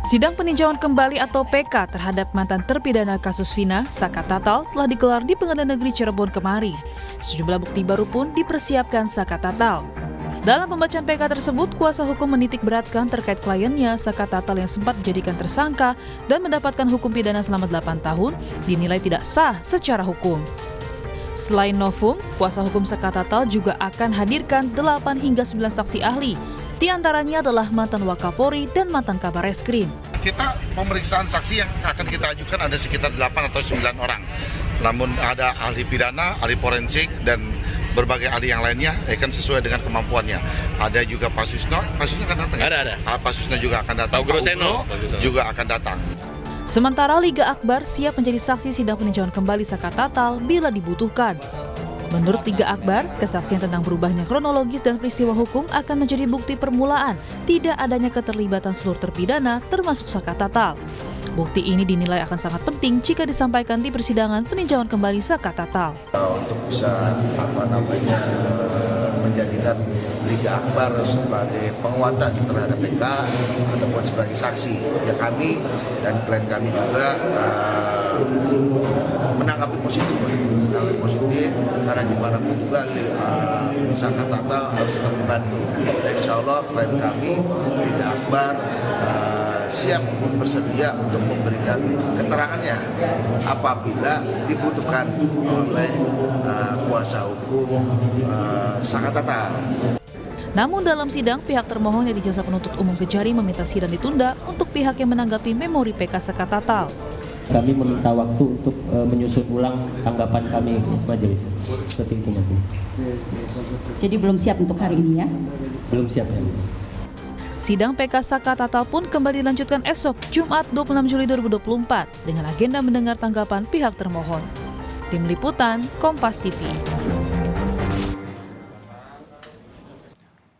Sidang peninjauan kembali atau PK terhadap mantan terpidana kasus Vina, Saka Tatal telah digelar di Pengadilan Negeri Cirebon kemarin. Sejumlah bukti baru pun dipersiapkan Saka Tatal. Dalam pembacaan PK tersebut, kuasa hukum menitik beratkan terkait kliennya Saka Tatal yang sempat dijadikan tersangka dan mendapatkan hukum pidana selama 8 tahun dinilai tidak sah secara hukum. Selain novum, kuasa hukum Saka Tatal juga akan hadirkan 8 hingga 9 saksi ahli. Di antaranya adalah mantan Wakapolri dan mantan Kabar Eskrim. Kita pemeriksaan saksi yang akan kita ajukan ada sekitar 8 atau 9 orang. Namun ada ahli pidana, ahli forensik, dan berbagai ahli yang lainnya kan sesuai dengan kemampuannya. Ada juga Pak Susno akan datang. Ada. Pak Susno juga akan datang. Pak Ugro juga akan datang. Sementara Liga Akbar siap menjadi saksi sidang peninjauan kembali Saka Tatal bila dibutuhkan. Menurut Liga Akbar, kesaksian tentang berubahnya kronologis dan peristiwa hukum akan menjadi bukti permulaan tidak adanya keterlibatan seluruh terpidana termasuk Saka Tatal. Bukti ini dinilai akan sangat penting jika disampaikan di persidangan peninjauan kembali Saka Tatal. Untuk bisa menjadikan Liga Akbar sebagai penguatan terhadap PK ataupun sebagai saksi, ya kami dan klien kami juga menanggapi positif karena gimana pun juga Saka Tatal harus tetap dibantu. Dan insya Allah klien kami Liga Akbar siap bersedia untuk memberikan keterangannya apabila dibutuhkan oleh kuasa hukum Saka Tatal. Namun dalam sidang, pihak termohon yang dijasa penuntut umum Kejari meminta sidang ditunda untuk pihak yang menanggapi memori PK Saka Tatal. Kami meminta waktu untuk menyusun ulang tanggapan kami majelis. Seperti itu majelis. Jadi belum siap untuk hari ini ya? Belum siap ya. Sidang PK Saka Tatal pun kembali dilanjutkan esok, Jumat 26 Juli 2024, dengan agenda mendengar tanggapan pihak termohon. Tim Liputan, Kompas TV.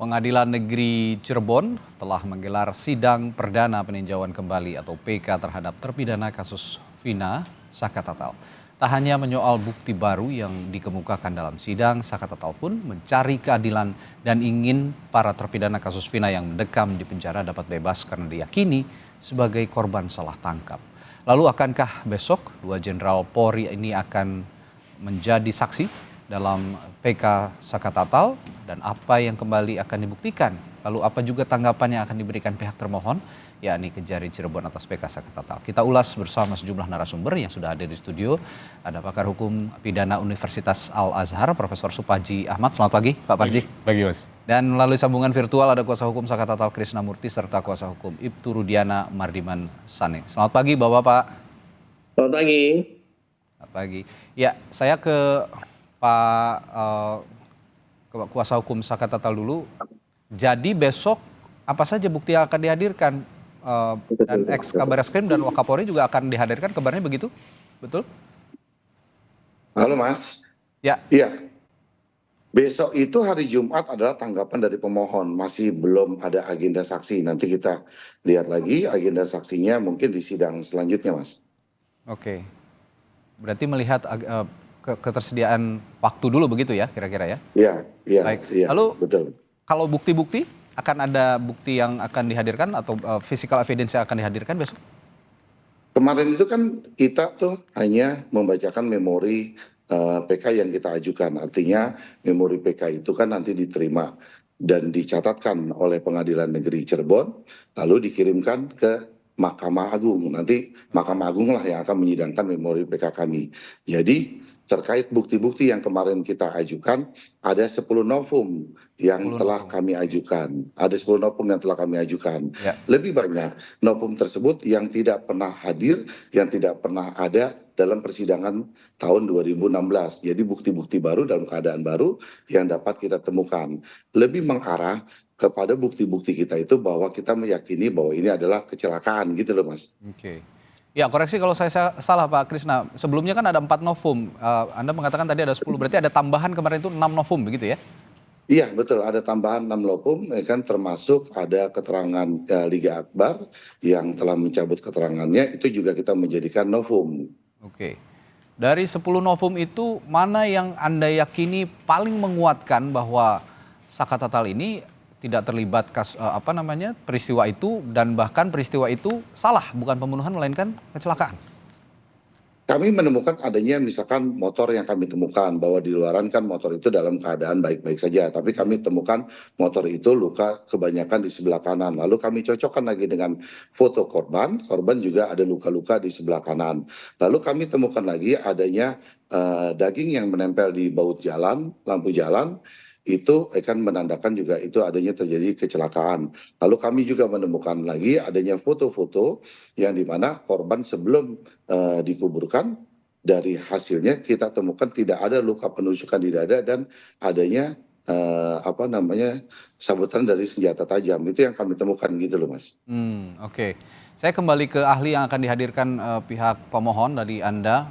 Pengadilan Negeri Cirebon telah menggelar sidang perdana peninjauan kembali atau PK terhadap terpidana kasus Vina, Saka Tatal. Tak hanya menyoal bukti baru yang dikemukakan dalam sidang, Saka Tatal pun mencari keadilan dan ingin para terpidana kasus Vina yang mendekam di penjara dapat bebas karena diyakini sebagai korban salah tangkap. Lalu akankah besok 2 Jenderal Polri ini akan menjadi saksi dalam PK Saka Tatal dan apa yang kembali akan dibuktikan? Lalu apa juga tanggapan yang akan diberikan pihak termohon, yakni Kejari Cirebon atas PK Saka Tatal. Kita ulas bersama sejumlah narasumber yang sudah hadir di studio. Ada pakar hukum pidana Universitas Al-Azhar, Profesor Supaji Ahmad. Selamat pagi, Pak Parji. Pagi, Mas. Dan melalui sambungan virtual ada kuasa hukum Saka Tatal Krisnamurti serta kuasa hukum Ibtu Rudiana Mardiman Sane. Selamat pagi, Bapak-bapak. Selamat pagi. Selamat pagi. Ya, saya ke Pak kuasa hukum Saka Tatal dulu. Jadi besok apa saja bukti yang akan dihadirkan? Dan ex Kabar Eskrim dan Wakapolri juga akan dihadirkan, kabarnya begitu? Betul? Halo Mas. Ya. Iya. Besok itu hari Jumat adalah tanggapan dari pemohon. Masih belum ada agenda saksi. Nanti kita lihat lagi agenda saksinya mungkin di sidang selanjutnya, Mas. Oke. Berarti melihat ketersediaan waktu dulu begitu ya kira-kira ya? Iya. Baik. Iya, lalu betul. Kalau bukti-bukti akan ada bukti yang akan dihadirkan atau physical evidence yang akan dihadirkan besok? Kemarin itu kan kita tuh hanya membacakan memori PK yang kita ajukan. Artinya memori PK itu kan nanti diterima dan dicatatkan oleh Pengadilan Negeri Cirebon, lalu dikirimkan ke Mahkamah Agung. Nanti Mahkamah Agung lah yang akan menyidangkan memori PK kami. Jadi terkait bukti-bukti yang kemarin kita ajukan, ada 10 novum yang telah kami ajukan. Ada 10 novum yang telah kami ajukan. Ya. Lebih banyak novum tersebut yang tidak pernah hadir, yang tidak pernah ada dalam persidangan tahun 2016. Jadi bukti-bukti baru dalam keadaan baru yang dapat kita temukan. Lebih mengarah kepada bukti-bukti kita itu bahwa kita meyakini bahwa ini adalah kecelakaan gitu loh Mas. Oke. Ya, koreksi kalau saya salah Pak Krisna. Sebelumnya kan ada 4 novum. Anda mengatakan tadi ada 10, berarti ada tambahan kemarin itu 6 novum begitu ya? Iya betul, ada tambahan 6 novum, kan termasuk ada keterangan Liga Akbar yang telah mencabut keterangannya, itu juga kita menjadikan novum. Oke. Dari 10 novum itu mana yang Anda yakini paling menguatkan bahwa Saka Tatal ini tidak terlibat peristiwa itu, dan bahkan peristiwa itu salah, bukan pembunuhan melainkan kecelakaan. Kami menemukan adanya misalkan motor yang kami temukan bahwa di luaran kan motor itu dalam keadaan baik-baik saja, tapi kami temukan motor itu luka kebanyakan di sebelah kanan. Lalu kami cocokkan lagi dengan foto korban juga ada luka-luka di sebelah kanan. Lalu kami temukan lagi adanya daging yang menempel di baut jalan, lampu jalan, itu akan menandakan juga itu adanya terjadi kecelakaan. Lalu kami juga menemukan lagi adanya foto-foto yang dimana korban sebelum dikuburkan, dari hasilnya kita temukan tidak ada luka penusukan di dada dan adanya sabetan dari senjata tajam. Itu yang kami temukan gitu loh, Mas. Oke. Saya kembali ke ahli yang akan dihadirkan pihak pemohon dari Anda,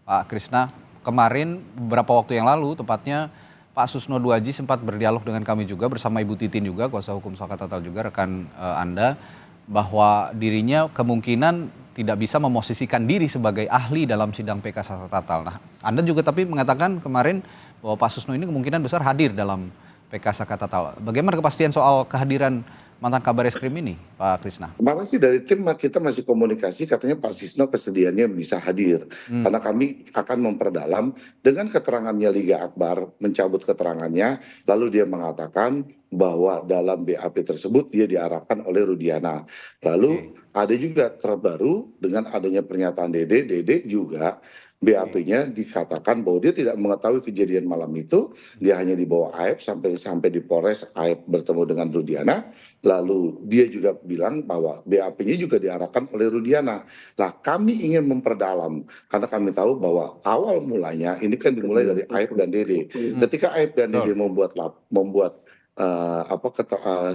Pak Krisna. Kemarin beberapa waktu yang lalu tepatnya Pak Susno Duaji sempat berdialog dengan kami juga bersama Ibu Titin juga, kuasa hukum Saka Tatal juga, rekan Anda, bahwa dirinya kemungkinan tidak bisa memosisikan diri sebagai ahli dalam sidang PK Saka Tatal. Nah, Anda juga tapi mengatakan kemarin bahwa Pak Susno ini kemungkinan besar hadir dalam PK Saka Tatal. Bagaimana kepastian soal kehadiran mantan Kabar Eskrim ini, Pak Krisna? Kemarin sih dari tim kita masih komunikasi, katanya Pak Susno kesediaannya bisa hadir. Karena kami akan memperdalam dengan keterangannya Liga Akbar, mencabut keterangannya, lalu dia mengatakan bahwa dalam BAP tersebut dia diarahkan oleh Rudiana. Lalu ada juga terbaru dengan adanya pernyataan Dede juga BAP-nya dikatakan bahwa dia tidak mengetahui kejadian malam itu, dia hanya dibawa Aep sampai di Polres, Aep bertemu dengan Rudiana, lalu dia juga bilang bahwa BAP-nya juga diarahkan oleh Rudiana. Nah, kami ingin memperdalam karena kami tahu bahwa awal mulanya ini kan dimulai dari Aep dan Dede. Ketika Aep dan Dede membuat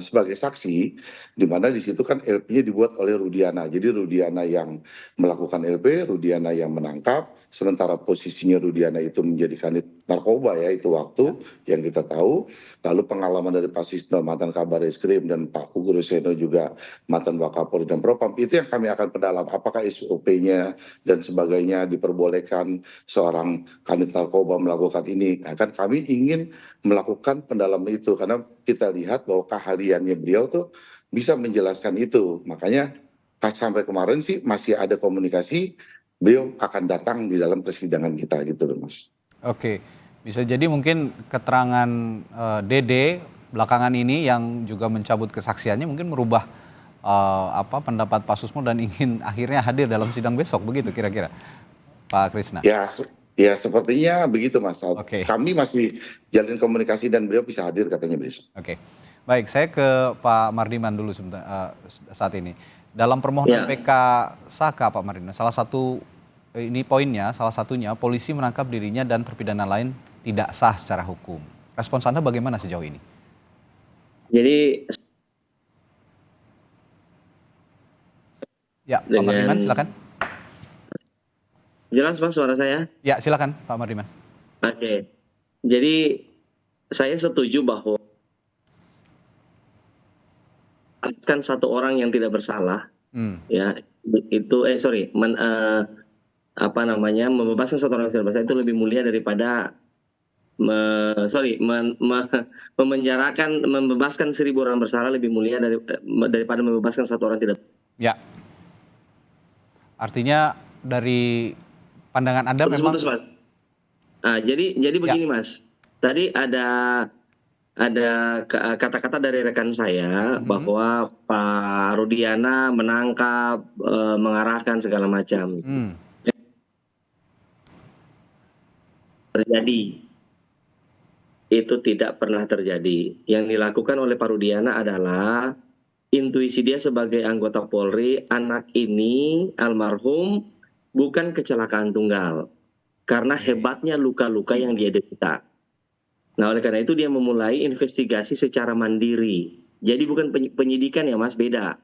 sebagai saksi, di mana di situ kan LP-nya dibuat oleh Rudiana. Jadi Rudiana yang melakukan LP, Rudiana yang menangkap, sementara posisinya Rudiana itu menjadi kanit narkoba ya itu waktu yang kita tahu. Lalu pengalaman dari Pak Susno mantan Kabar Eskrim dan Pak Hugo Roseno juga mantan Wakapolri dan Propam, itu yang kami akan perdalam. Apakah SOP-nya dan sebagainya diperbolehkan seorang kanit narkoba melakukan ini? Nah, kan kami ingin melakukan pendalaman itu karena kita lihat bahwa keahliannya beliau tuh bisa menjelaskan itu. Makanya sampai kemarin sih masih ada komunikasi, beliau akan datang di dalam persidangan kita gitu loh, Mas. Oke, bisa jadi mungkin keterangan Dede belakangan ini yang juga mencabut kesaksiannya mungkin merubah pendapat Pak Susno dan ingin akhirnya hadir dalam sidang besok, begitu kira-kira, Pak Krisna? Ya sepertinya begitu, Mas. Oke. Kami masih jalin komunikasi dan beliau bisa hadir katanya besok. Oke, baik, saya ke Pak Mardiman dulu saat ini. Dalam permohonan PK Saka, Pak Mardiman, salah satunya polisi menangkap dirinya dan terpidana lain tidak sah secara hukum. Respons Anda bagaimana sejauh ini? Jadi ya, Pak Mardiman silakan. Jelas Mas suara saya? Ya, silakan Pak Mardiman. Oke. Jadi saya setuju bahwa kan satu orang yang tidak bersalah, ya itu membebaskan satu orang yang tidak bersalah itu lebih mulia daripada membebaskan 1.000 orang bersalah lebih mulia daripada membebaskan satu orang tidak. Ya. Artinya dari pandangan Anda memang. Mas. Nah, jadi begini Mas. Tadi ada kata-kata dari rekan saya bahwa Pak Rudiana menangkap, mengarahkan segala macam. Terjadi. Itu tidak pernah terjadi. Yang dilakukan oleh Pak Rudiana adalah intuisi dia sebagai anggota Polri, anak ini almarhum bukan kecelakaan tunggal. Karena hebatnya luka-luka yang dia derita. Nah, oleh karena itu dia memulai investigasi secara mandiri. Jadi bukan penyidikan ya Mas, beda.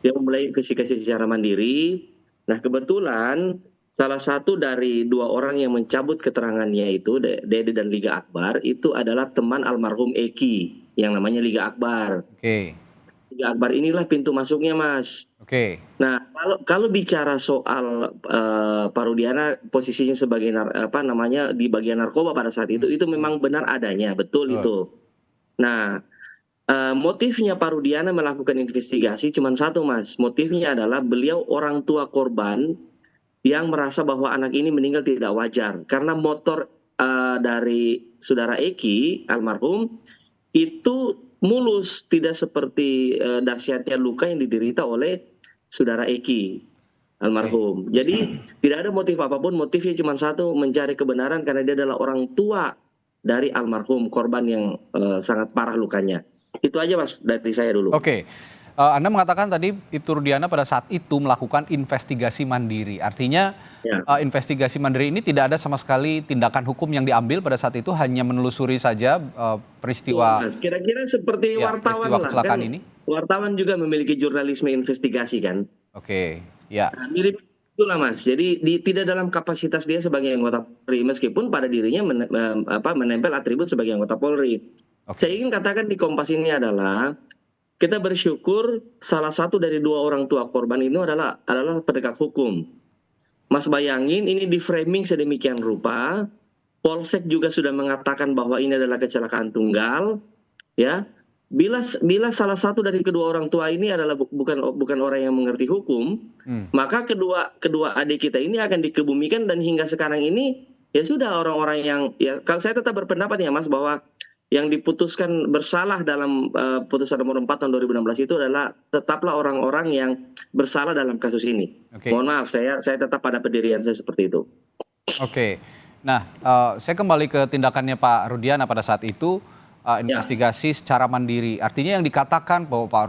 Dia memulai investigasi secara mandiri. Nah, kebetulan salah satu dari 2 orang yang mencabut keterangannya itu, Dede dan Liga Akbar, itu adalah teman almarhum Eki yang namanya Liga Akbar. Liga Akbar inilah pintu masuknya Mas. Nah, kalau bicara soal Pak Rudiana posisinya sebagai di bagian narkoba pada saat itu memang benar adanya, betul itu. Nah, motifnya Pak Rudiana melakukan investigasi cuma satu, Mas. Motifnya adalah beliau orang tua korban yang merasa bahwa anak ini meninggal tidak wajar. Karena motor dari saudara Eki, almarhum, itu mulus, tidak seperti dahsyatnya luka yang diderita oleh saudara Eki, almarhum. Jadi tidak ada motif apapun, motifnya cuma satu, mencari kebenaran karena dia adalah orang tua dari almarhum korban yang sangat parah lukanya. Itu aja, Mas, dari saya dulu. Oke. Anda mengatakan tadi Ibtu Rudiana pada saat itu melakukan investigasi mandiri. Artinya investigasi mandiri ini tidak ada sama sekali tindakan hukum yang diambil pada saat itu, hanya menelusuri saja peristiwa. Kira-kira seperti wartawan peristiwa lah. kecelakaan Kan ini. wartawan juga memiliki jurnalisme investigasi kan. Oke, ya. Nah, mirip itulah, Mas. Jadi tidak dalam kapasitas dia sebagai anggota Polri, meskipun pada dirinya menempel atribut sebagai anggota Polri. Saya ingin katakan di Kompas ini adalah kita bersyukur salah satu dari dua orang tua korban itu adalah penegak hukum. Mas bayangin ini di framing sedemikian rupa, Polsek juga sudah mengatakan bahwa ini adalah kecelakaan tunggal, ya. Bila salah satu dari kedua orang tua ini adalah bukan orang yang mengerti hukum, maka kedua adik kita ini akan dikebumikan, dan hingga sekarang ini ya sudah orang-orang yang, ya kalau saya tetap berpendapat ya, Mas, bahwa yang diputuskan bersalah dalam putusan nomor 4 tahun 2016 itu adalah tetaplah orang-orang yang bersalah dalam kasus ini. Mohon maaf, saya tetap pada pendirian saya seperti itu. Oke. Nah, saya kembali ke tindakannya Pak Rudiana pada saat itu, investigasi secara mandiri. Artinya yang dikatakan bahwa Pak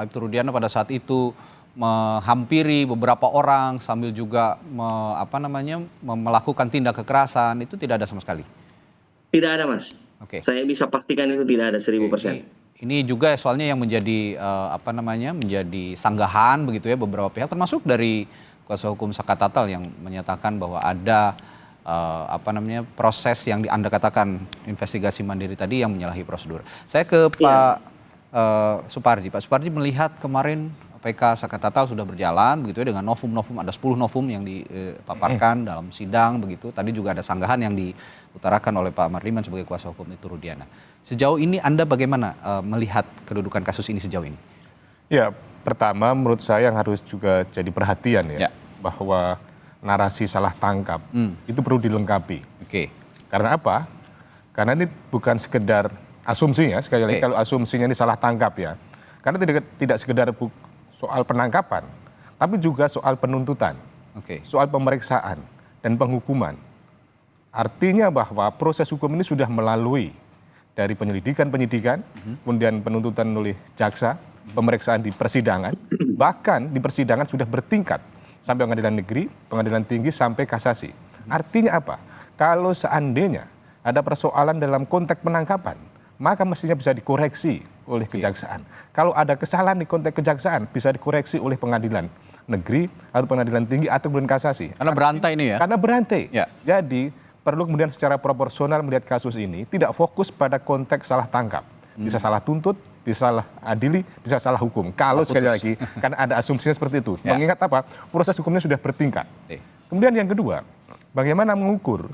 Ibtu Rudiana pada saat itu menghampiri beberapa orang sambil juga melakukan tindak kekerasan, itu tidak ada sama sekali. Tidak ada, Mas. Oke. Saya bisa pastikan itu tidak ada 1000%. Ini juga soalnya yang menjadi menjadi sanggahan begitu ya beberapa pihak, termasuk dari kuasa hukum Saka Tatal yang menyatakan bahwa ada proses yang Anda katakan investigasi mandiri tadi yang menyalahi prosedur. Saya ke Pak Suparji. Pak Suparji melihat kemarin PK Saka Tatal sudah berjalan begitu ya dengan novum-novum, ada 10 novum yang dipaparkan dalam sidang begitu. Tadi juga ada sanggahan yang diutarakan oleh Pak Marliman sebagai kuasa hukum Ibtu Rudiana. Sejauh ini Anda bagaimana melihat kedudukan kasus ini sejauh ini? Ya, pertama menurut saya yang harus juga jadi perhatian ya. Bahwa narasi salah tangkap itu perlu dilengkapi. Oke. Karena apa? Karena ini bukan sekedar asumsinya, sekali lagi kalau asumsinya ini salah tangkap ya. Karena tidak sekedar soal penangkapan, tapi juga soal penuntutan, soal pemeriksaan dan penghukuman. Artinya bahwa proses hukum ini sudah melalui dari penyidikan, kemudian penuntutan oleh jaksa, pemeriksaan di persidangan, bahkan di persidangan sudah bertingkat sampai pengadilan negeri, pengadilan tinggi, sampai kasasi. Artinya apa? Kalau seandainya ada persoalan dalam konteks penangkapan, maka mestinya bisa dikoreksi oleh kejaksaan. Kalau ada kesalahan di konteks kejaksaan, bisa dikoreksi oleh pengadilan negeri atau pengadilan tinggi atau kemudian kasasi. Karena berantai ini ya? Karena berantai. Jadi perlu kemudian secara proporsional melihat kasus ini, tidak fokus pada konteks salah tangkap. Bisa salah tuntut, bisa salah adili, bisa salah hukum. Kalau sekali lagi, karena ada asumsinya seperti itu. Mengingat apa? Proses hukumnya sudah bertingkat. Kemudian yang kedua, bagaimana mengukur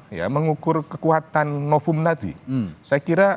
kekuatan novum tadi. Saya kira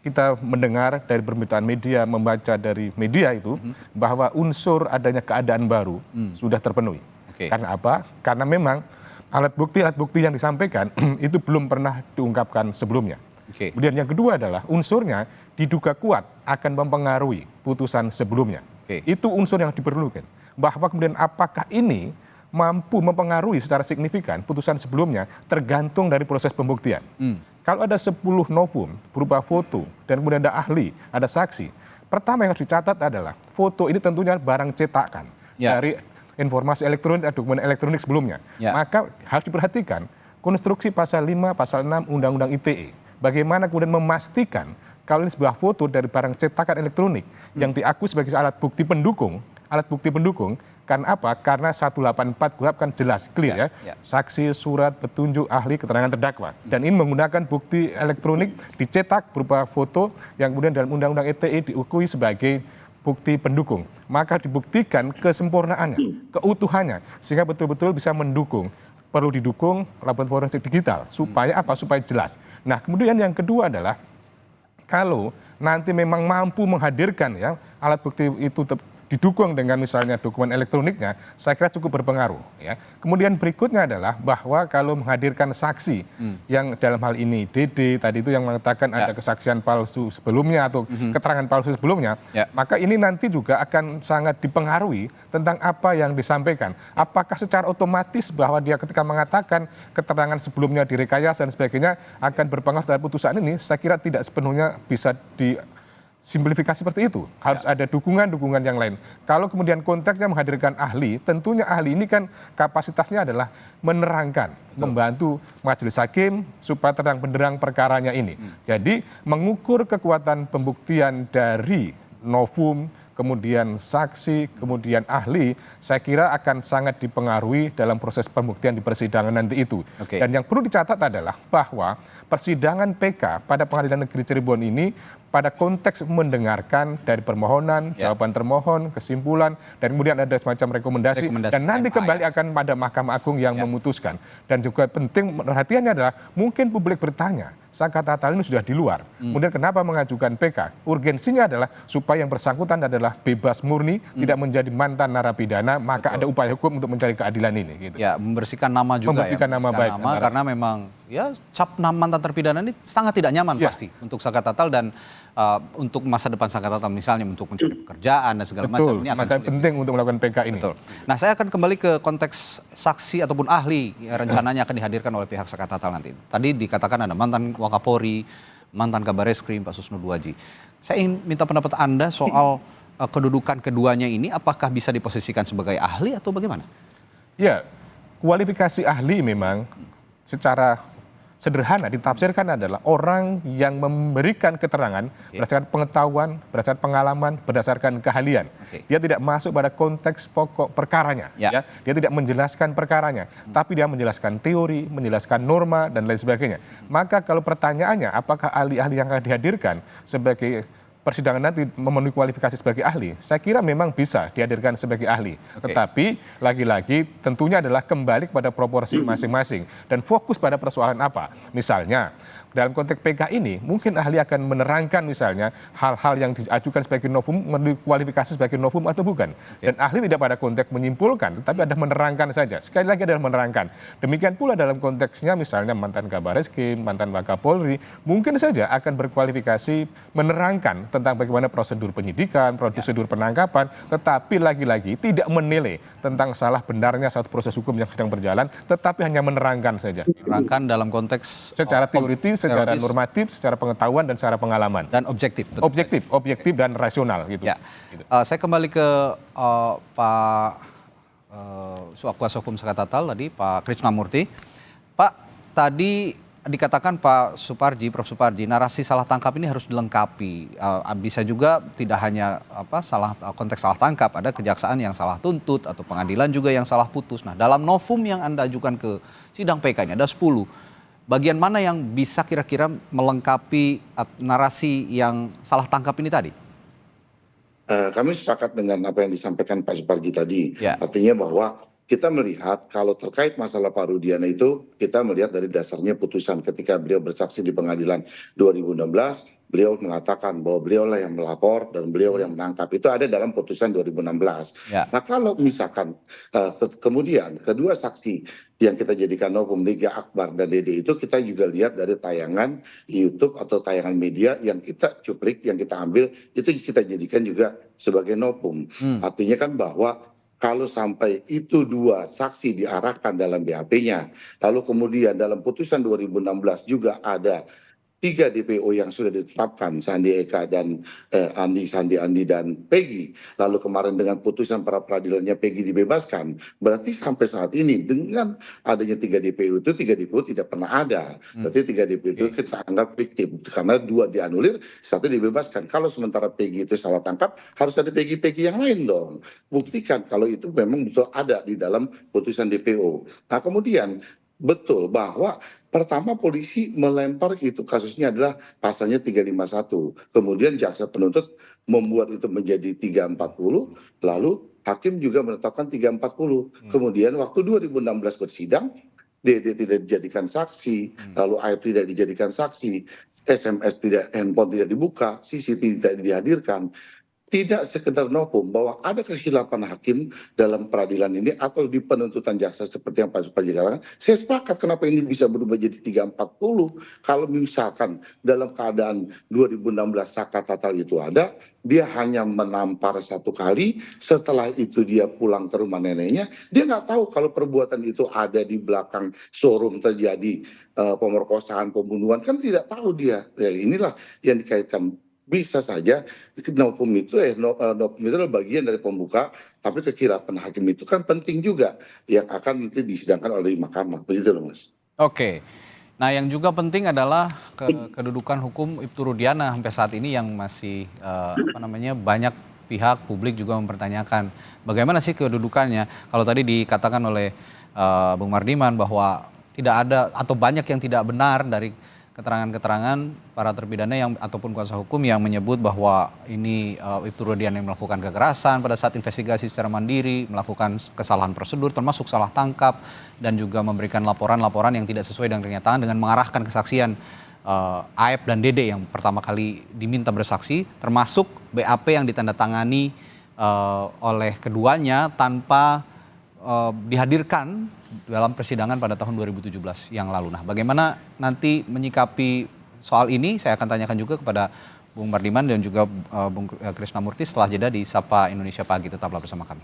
kita mendengar dari pemberitaan media, membaca dari media itu, bahwa unsur adanya keadaan baru sudah terpenuhi. Karena apa? Karena memang alat bukti yang disampaikan itu belum pernah diungkapkan sebelumnya. Kemudian yang kedua adalah unsurnya diduga kuat akan mempengaruhi putusan sebelumnya. Itu unsur yang diperlukan. Bahwa kemudian apakah ini mampu mempengaruhi secara signifikan putusan sebelumnya tergantung dari proses pembuktian. Kalau ada 10 novum berupa foto dan kemudian ada ahli, ada saksi, pertama yang harus dicatat adalah foto ini tentunya barang cetakan dari informasi elektronik atau dokumen elektronik sebelumnya. Maka harus diperhatikan konstruksi pasal 5, pasal 6 Undang-Undang ITE. Bagaimana kemudian memastikan kalau ini sebuah foto dari barang cetakan elektronik yang diakui sebagai alat bukti pendukung, karena apa? Karena 184 KUHP kan jelas, clear ya. Saksi, surat, petunjuk, ahli, keterangan terdakwa. Dan ini menggunakan bukti elektronik dicetak berupa foto yang kemudian dalam Undang-Undang ITE diakui sebagai bukti pendukung. Maka dibuktikan kesempurnaannya, keutuhannya, sehingga betul-betul bisa mendukung. Perlu didukung laporan forensik digital supaya apa? Supaya jelas. Nah, kemudian yang kedua adalah kalau nanti memang mampu menghadirkan ya alat bukti itu didukung dengan misalnya dokumen elektroniknya, saya kira cukup berpengaruh. Ya. Kemudian berikutnya adalah bahwa kalau menghadirkan saksi yang dalam hal ini DD tadi itu yang mengatakan ada kesaksian palsu sebelumnya atau keterangan palsu sebelumnya, maka ini nanti juga akan sangat dipengaruhi tentang apa yang disampaikan. Apakah secara otomatis bahwa dia ketika mengatakan keterangan sebelumnya direkayasa dan sebagainya akan berpengaruh terhadap putusan ini, saya kira tidak sepenuhnya bisa simplifikasi seperti itu, harus ada dukungan-dukungan yang lain. Kalau kemudian konteksnya menghadirkan ahli, tentunya ahli ini kan kapasitasnya adalah menerangkan, membantu majelis hakim supaya terang benderang perkaranya ini. Jadi mengukur kekuatan pembuktian dari novum, kemudian saksi, kemudian ahli, saya kira akan sangat dipengaruhi dalam proses pembuktian di persidangan nanti itu. Dan yang perlu dicatat adalah bahwa persidangan PK pada Pengadilan Negeri Cirebon ini pada konteks mendengarkan dari permohonan, jawaban termohon, kesimpulan, dan kemudian ada semacam rekomendasi dan nanti kembali akan pada Mahkamah Agung yang memutuskan. Dan juga penting perhatiannya adalah mungkin publik bertanya, Sakatatal ini sudah di luar, kemudian kenapa mengajukan PK? Urgensinya adalah supaya yang bersangkutan adalah bebas murni, tidak menjadi mantan narapidana, maka ada upaya hukum untuk mencari keadilan ini. Gitu. Ya, membersihkan nama juga membersihkan nama baik. Karena memang ya cap mantan terpidana ini sangat tidak nyaman pasti untuk Sakatatal dan untuk masa depan Sakatatal misalnya untuk mencari pekerjaan dan segala macam. Ini akan maka penting untuk melakukan PK ini. Betul. Nah, saya akan kembali ke konteks saksi ataupun ahli yang rencananya akan dihadirkan oleh pihak Sakatatal nanti. Tadi dikatakan ada mantan Wakapolri, mantan Kabareskrim, Pak Susno Duaji. Saya ingin minta pendapat Anda soal kedudukan keduanya ini, apakah bisa diposisikan sebagai ahli atau bagaimana? Ya, kualifikasi ahli memang secara sederhana ditafsirkan adalah orang yang memberikan keterangan berdasarkan pengetahuan, berdasarkan pengalaman, berdasarkan keahlian. Dia tidak masuk pada konteks pokok perkaranya. Ya. Dia tidak menjelaskan perkaranya, tapi dia menjelaskan teori, menjelaskan norma, dan lain sebagainya. Maka kalau pertanyaannya apakah ahli-ahli yang akan dihadirkan sebagai persidangan nanti memenuhi kualifikasi sebagai ahli, saya kira memang bisa dihadirkan sebagai ahli. Tetapi lagi-lagi tentunya adalah kembali kepada proporsi masing-masing dan fokus pada persoalan apa. Misalnya dalam konteks PK ini mungkin ahli akan menerangkan misalnya hal-hal yang diajukan sebagai novum memenuhi kualifikasi sebagai novum atau bukan. Dan ahli tidak pada konteks menyimpulkan, tetapi ada menerangkan saja. Sekali lagi adalah menerangkan. Demikian pula dalam konteksnya misalnya mantan Kabareskrim, mantan Wakapolri, mungkin saja akan berkualifikasi menerangkan tentang bagaimana prosedur penyidikan, prosedur penangkapan, tetapi lagi-lagi tidak menilai tentang salah benarnya satu proses hukum yang sedang berjalan, tetapi hanya menerangkan saja. Menerangkan dalam konteks secara teoritis, secara normatif, secara pengetahuan dan secara pengalaman. Dan objektif. Objektif dan rasional gitu. Ya. Saya kembali ke Pak Kuasa Hukum Sakatatal tadi, Pak Krishnamurti. Pak, tadi dikatakan Pak Suparji, Prof Suparji, narasi salah tangkap ini harus dilengkapi. Bisa juga tidak hanya konteks salah tangkap, ada kejaksaan yang salah tuntut atau pengadilan juga yang salah putus. Nah, dalam novum yang Anda ajukan ke sidang PK ini ada 10. Bagian mana yang bisa kira-kira melengkapi narasi yang salah tangkap ini tadi? Kami sepakat dengan apa yang disampaikan Pak Suparji tadi. Artinya bahwa kita melihat kalau terkait masalah Pak Rudiana itu, kita melihat dari dasarnya putusan ketika beliau bersaksi di pengadilan 2016, beliau mengatakan bahwa beliau lah yang melapor dan beliau yang menangkap. Itu ada dalam putusan 2016. Nah kalau misalkan kemudian kedua saksi yang kita jadikan novum, Liga Akbar dan Dede itu kita juga lihat dari tayangan YouTube atau tayangan media yang kita cuplik, yang kita ambil, itu kita jadikan juga sebagai novum. Artinya kan bahwa kalau sampai itu dua saksi diarahkan dalam BAP-nya, lalu kemudian dalam putusan 2016 juga ada 3 DPO yang sudah ditetapkan, Sandi Eka dan Sandi Andi dan Peggy. Lalu kemarin dengan putusan para peradilannya Peggy dibebaskan. Berarti sampai saat ini dengan adanya 3 DPO itu, 3 DPO tidak pernah ada. Berarti 3 DPO itu kita anggap fiktif. Karena 2 dianulir, 1 dibebaskan. Kalau sementara Peggy itu salah tangkap, harus ada Peggy yang lain dong. Buktikan kalau itu memang betul ada di dalam putusan DPO. Nah kemudian betul bahwa pertama polisi melempar itu kasusnya adalah pasalnya 351. Kemudian jaksa penuntut membuat itu menjadi 340, lalu hakim juga menetapkan 340. Kemudian waktu 2016 bersidang, DD tidak dijadikan saksi, lalu AF tidak dijadikan saksi. SMS tidak, handphone tidak dibuka, CCTV tidak dihadirkan. Tidak sekedar novum bahwa ada kesilapan hakim dalam peradilan ini atau di penuntutan jaksa seperti yang Pak Suparji katakan. Saya sepakat kenapa ini bisa berubah jadi 340 kalau misalkan dalam keadaan 2016 Saka Tatal itu ada, dia hanya menampar 1 kali, setelah itu dia pulang ke rumah neneknya, dia nggak tahu kalau perbuatan itu ada di belakang showroom terjadi pemerkosaan, pembunuhan, kan tidak tahu dia. Ya, inilah yang dikaitkan. Bisa saja novum itu novum itu adalah bagian dari pembuka, tapi kekhilafan hakim itu kan penting juga yang akan nanti disidangkan oleh mahkamah, begitu loh Mas. Oke. Nah, yang juga penting adalah kedudukan hukum Ibtu Rudiana sampai saat ini yang masih banyak pihak publik juga mempertanyakan bagaimana sih kedudukannya. Kalau tadi dikatakan oleh Bung Mardiman bahwa tidak ada atau banyak yang tidak benar dari keterangan-keterangan para terpidana yang ataupun kuasa hukum yang menyebut bahwa ini Ibtu Rudiana yang melakukan kekerasan pada saat investigasi secara mandiri, melakukan kesalahan prosedur termasuk salah tangkap dan juga memberikan laporan-laporan yang tidak sesuai dengan kenyataan dengan mengarahkan kesaksian Aep dan Dede yang pertama kali diminta bersaksi, termasuk BAP yang ditandatangani oleh keduanya tanpa dihadirkan dalam persidangan pada tahun 2017 yang lalu. Nah, bagaimana nanti menyikapi soal ini? Saya akan tanyakan juga kepada Bung Mardiman dan juga Bung Krisnamurti setelah jeda di Sapa Indonesia Pagi. Tetaplah bersama kami.